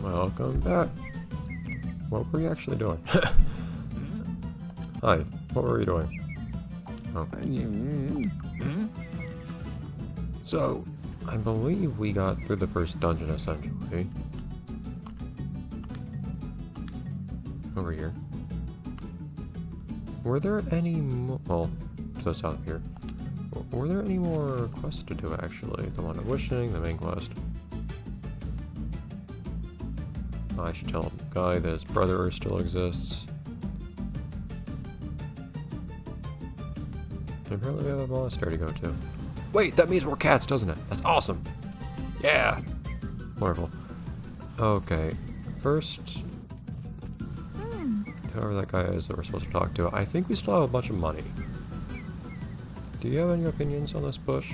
Welcome back. What were you actually doing? Hi, what were you doing? Oh. So, I believe we got through the first dungeon essentially. Over here. Were there any more? Well, to the south here. Were there any more quests to do actually? The one of wishing, the main quest. I should tell the guy that his brother still exists. And apparently we have a monastery to go to. Wait, that means more cats, doesn't it? That's awesome! Yeah! Wonderful. Okay, first... whoever that guy is that we're supposed to talk to, I think we still have a bunch of money. Do you have any opinions on this bush?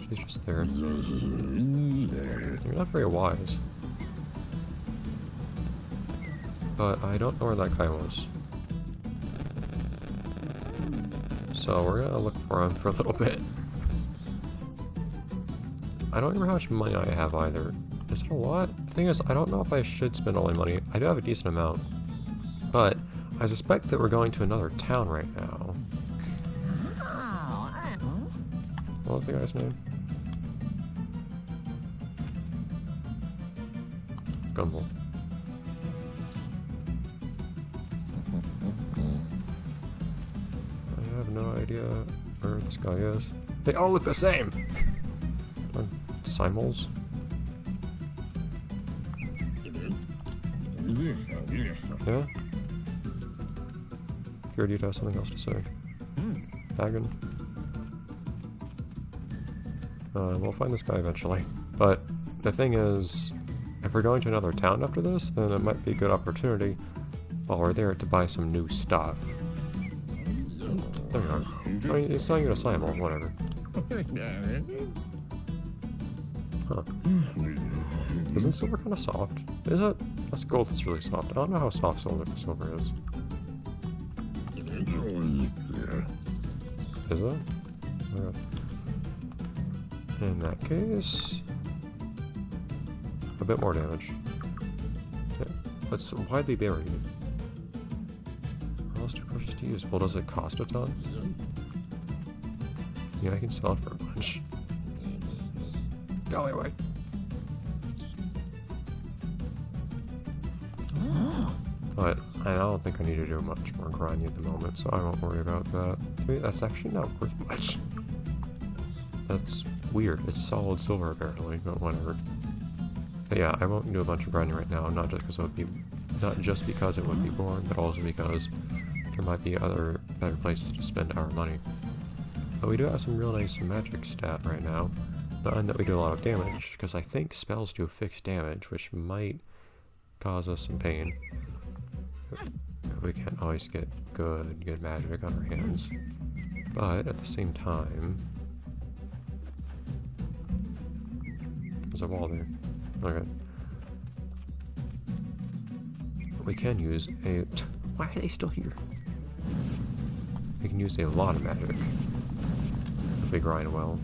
She's just there. You're not very wise. But I don't know where that guy was. So we're gonna look for him for a little bit. I don't remember how much money I have either. Is it a lot? The thing is, I don't know if I should spend all my money. I do have a decent amount. But I suspect that we're going to another town right now. What was the guy's name? Gumball. I have no idea where this guy is. They all look the same! Simals? Yeah? Feared you'd have something else to say. Hagen. We'll find this guy eventually. But the thing is, if we're going to another town after this, then it might be a good opportunity while we're there to buy some new stuff. There you are. I mean, it's not even a Simul, whatever. Huh. Isn't silver kind of soft? Is it? That's gold that's really soft. I don't know how soft silver is. Is it? Okay. In that case... a bit more damage. Yeah. It's widely buried. How else too precious to use? Well, does it cost a ton? Yeah, I can sell it for a bunch. Go away. But I don't think I need to do much more grinding at the moment, so I won't worry about that. To me, that's actually not worth much. That's weird. It's solid silver apparently, but whatever. But yeah, I won't do a bunch of grinding right now, not just because it would be boring, but also because there might be other better places to spend our money. But we do have some real nice magic stat right now. Not that we do a lot of damage, because I think spells do fixed damage, which might cause us some pain. We can't always get good magic on our hands. But at the same time... there's a wall there. Okay. We can use a... why are they still here? We can use a lot of magic if we grind well.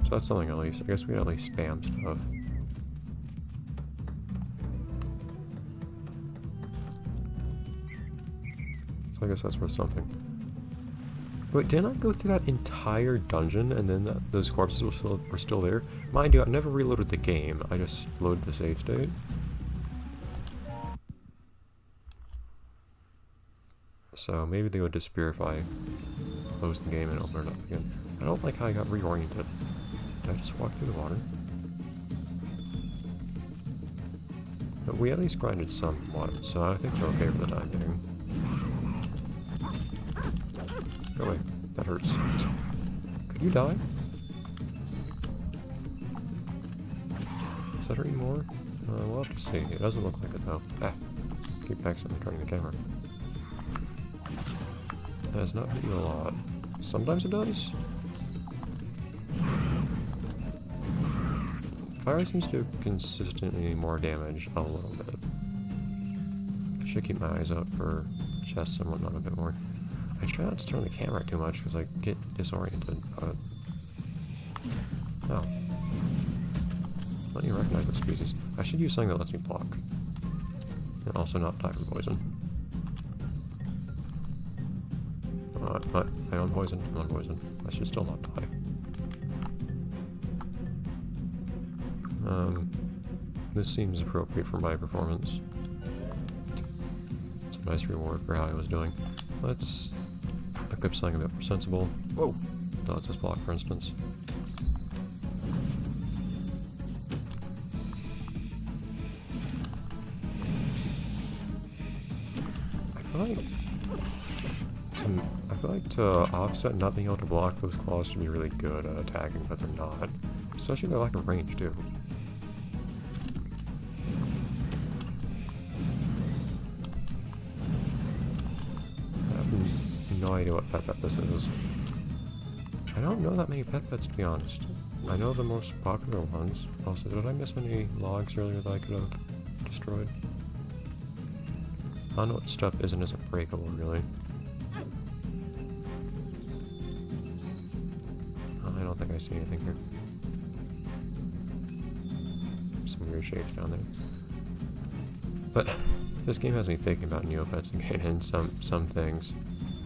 So that's something at least. I guess we can at least spam stuff. So I guess that's worth something. Wait, didn't I go through that entire dungeon and then those corpses were still there? Mind you, I never reloaded the game. I just loaded the save state. So maybe they would disappear if I close the game and open it up again. I don't like how I got reoriented. Did I just walk through the water? But we at least grinded somewhat, so I think we're okay for the time being. Go away. That hurts. Could you die? Does that hurt you more? We'll have to see. It doesn't look like it though. Ah. Keep accidentally turning the camera. That does not hurt you a lot. Sometimes it does. Fire seems to do consistently more damage a little bit. I should keep my eyes out for chests and whatnot a bit more. I try not to turn the camera too much because I get disoriented, but... oh. Why don't you recognize the species? I should use something that lets me block. And also not die from poison. But I'm on poison. I'm on poison. I should still not die. This seems appropriate for my performance. It's a nice reward for how I was doing. Let's equip something a bit more sensible. Whoa! That lets us block, for instance. I feel like to offset not being able to block those claws should be really good at attacking, but they're not. Especially their lack of range, too. I have no idea what Petpet this is. I don't know that many Petpets, to be honest. I know the most popular ones. Also, did I miss any logs earlier that I could have destroyed? I don't know what stuff isn't breakable, really. I don't think I see anything here. Some weird shapes down there. But this game has me thinking about Neopets again, and some things.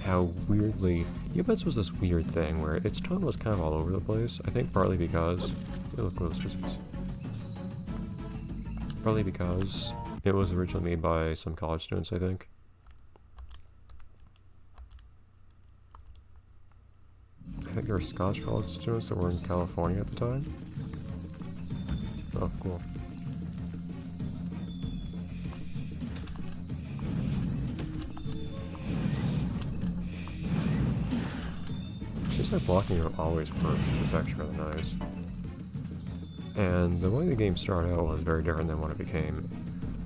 How weirdly... Neopets was this weird thing where its tone was kind of all over the place. I think partly because... look close, physics. Partly because it was originally made by some college students, I think. I think there were Scotch college students that were in California at the time. Oh, cool. Seems like blocking it always works, which is actually really nice. And the way the game started out was very different than what it became.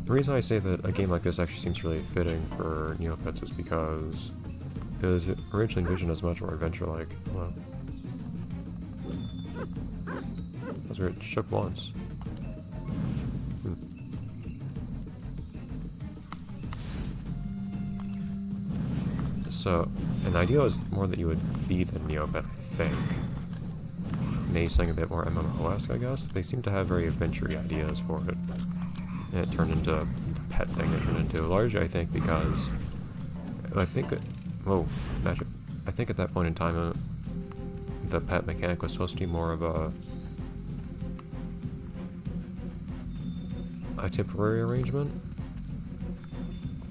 The reason I say that a game like this actually seems really fitting for Neopets is because it was originally envisioned as much more adventure-like. Well, that's where it shook once. So, an idea was more that you would be the Neopet, I think. Maybe something a bit more MMO-esque, I guess. They seem to have very adventure-y ideas for it. And it turned into the pet thing it turned into. Largely, I think, because I think whoa, magic. I think at that point in time, the pet mechanic was supposed to be more of a temporary arrangement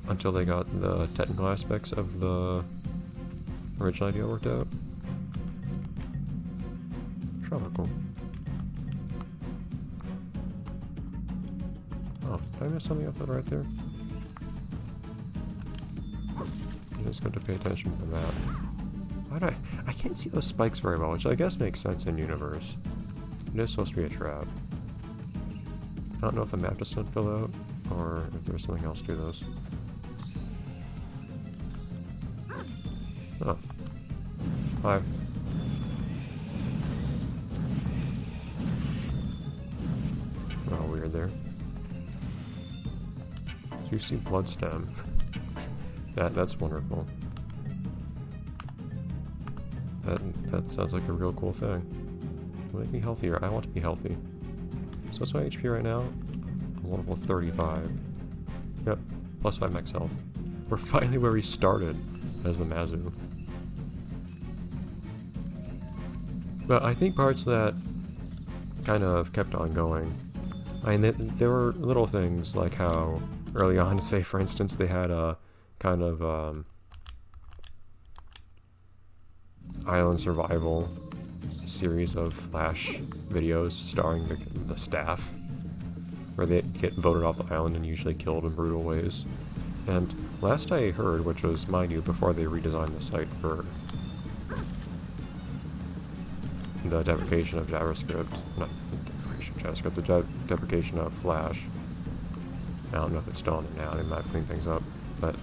until they got the technical aspects of the original idea worked out. Tropical. Oh, did I miss something up right there? I'm just going to pay attention to the map. Why do I can't see those spikes very well, which I guess makes sense in universe. It is supposed to be a trap. I don't know if the map just didn't fill out, or if there's something else to this. Oh. Hi. Oh, weird there. Juicy blood stem. That's wonderful. That sounds like a real cool thing. It'll make me healthier. I want to be healthy. So what's my HP right now? A wonderful 35. Yep, plus 5 max health. We're finally where we started as the Mazu. But I think parts that kind of kept on going. I mean, there were little things like how early on, say for instance, they had a kind of island survival series of Flash videos starring the staff, where they get voted off the island and usually killed in brutal ways. And last I heard, which was, mind you, before they redesigned the site for the deprecation of JavaScript, not deprecation of JavaScript, the deprecation of Flash. I don't know if it's still on there now, they might have cleaned things up, but...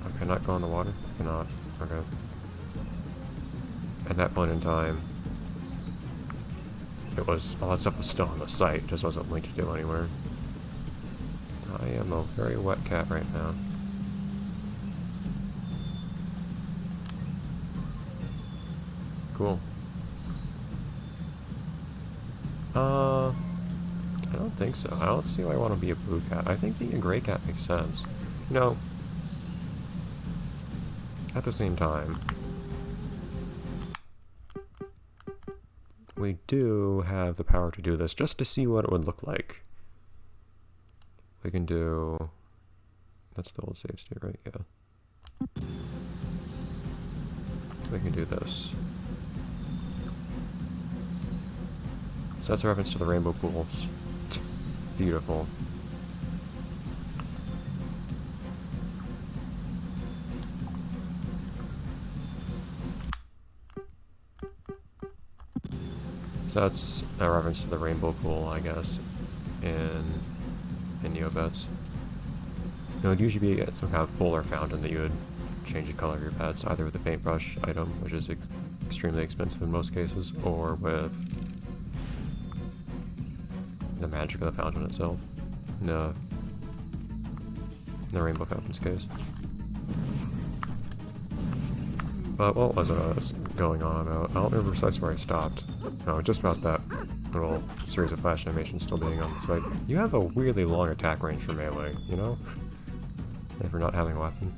Okay, not go in the water? Cannot. Okay. At that point in time, it was, all that stuff was still on the site, it just wasn't linked to anywhere. I am a very wet cat right now. Cool. think so. I don't see why I want to be a blue cat. I think being a gray cat makes sense. You know, at the same time, we do have the power to do this just to see what it would look like. We can do... That's the old save state, right? Yeah. We can do this. So that's a reference to the rainbow pools. Beautiful. So that's a reference to the rainbow pool, I guess, in Neopets. It would usually be some kind of pool or fountain that you would change the color of your pets, either with a paintbrush item, which is extremely expensive in most cases, or with the magic of the fountain itself. In the rainbow fountain's case. But what was it I was going on about? I don't remember precisely where I stopped. No, just about that little series of flash animations still being on the site. You have a weirdly long attack range for melee, you know? And for not having a weapon.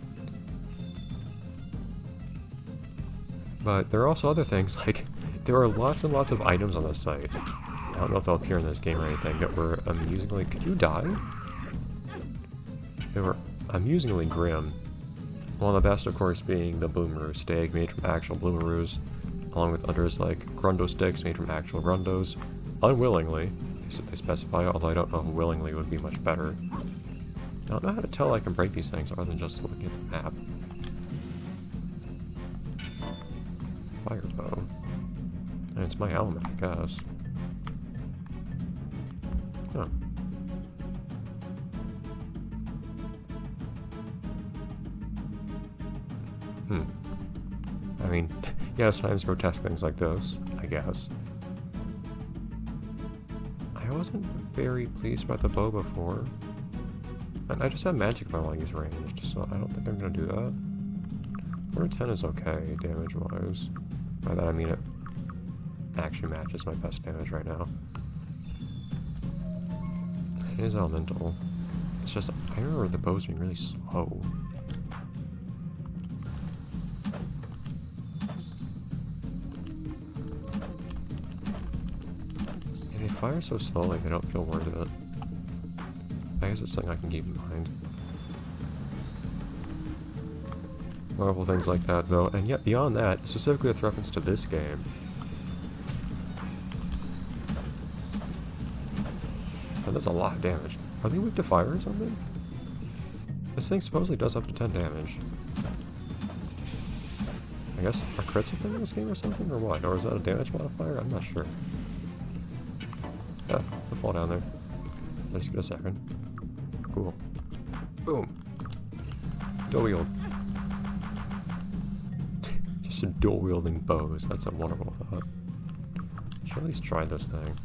But there are also other things, like, there are lots and lots of items on the site. I don't know if they'll appear in this game or anything, that were amusingly... Could you die? They were amusingly grim. One of the best, of course, being the Bloomaroo steak made from actual Bloomaroos, along with others like Grundo sticks made from actual Grundos. Unwillingly, they specify, although I don't know if willingly would be much better. I don't know how to tell I can break these things other than just looking at the map. Fire bow. And it's my element, I guess. Huh. I mean, yeah, sometimes grotesque things like those, I guess. I wasn't very pleased by the bow before. And I just have magic if I want to use ranged, so I don't think I'm going to do that. 410 is okay, damage-wise. By that I mean it actually matches my best damage right now. It is elemental. It's just, I remember the bows being really slow. And they fire so slowly, they don't feel worth it. I guess it's something I can keep in mind. Wonderful things like that, though, and yet beyond that, specifically with reference to this game, that does a lot of damage. Are they weak to fire or something? This thing supposedly does up to 10 damage. I guess, are crits a thing in this game or something, or what? Or is that a damage modifier? I'm not sure. Yeah, I'll fall down there. Let's get a second. Cool. Boom! Dual wield. Just a dual wielding bows. That's a wonderful thought. Should at least try this thing.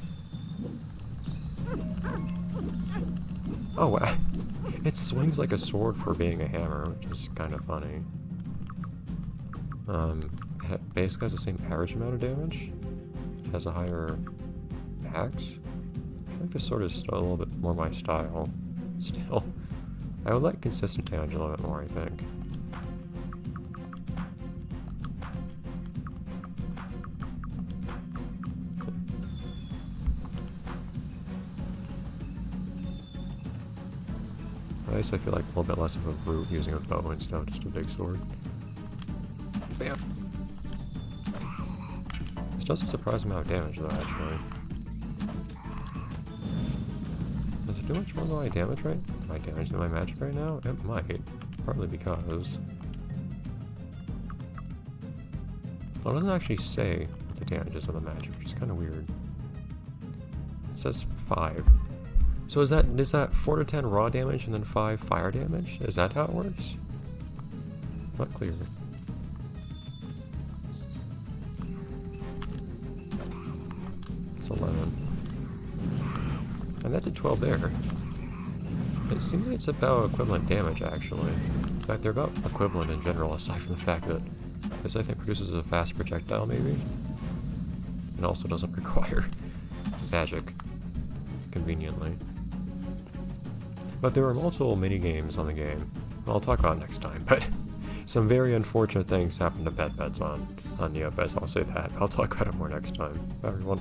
Oh, wow. It swings like a sword for being a hammer, which is kind of funny. It basically has the same average amount of damage. It has a higher axe. I feel like this sword is still a little bit more my style. Still. I would like consistent damage a little bit more, I think. At least I feel like a little bit less of a brute using a bow instead of just a big sword. Bam! This does a surprising amount of damage though, actually. Does it do much more than my damage right? My damage than my magic right now? It might. Partly because... Well, it doesn't actually say what the damage is on the magic, which is kind of weird. It says 5. So is that 4 to 10 raw damage and then 5 fire damage? Is that how it works? Not clear. It's 11. And that did 12 there. It seems like it's about equivalent damage, actually. In fact, they're about equivalent in general, aside from the fact that this, I think, produces a fast projectile, maybe? And also doesn't require magic. conveniently. But there are multiple mini-games on the game. I'll talk about it next time, but some very unfortunate things happened to Petpets on Neopets, I'll say that. I'll talk about it more next time. Bye everyone.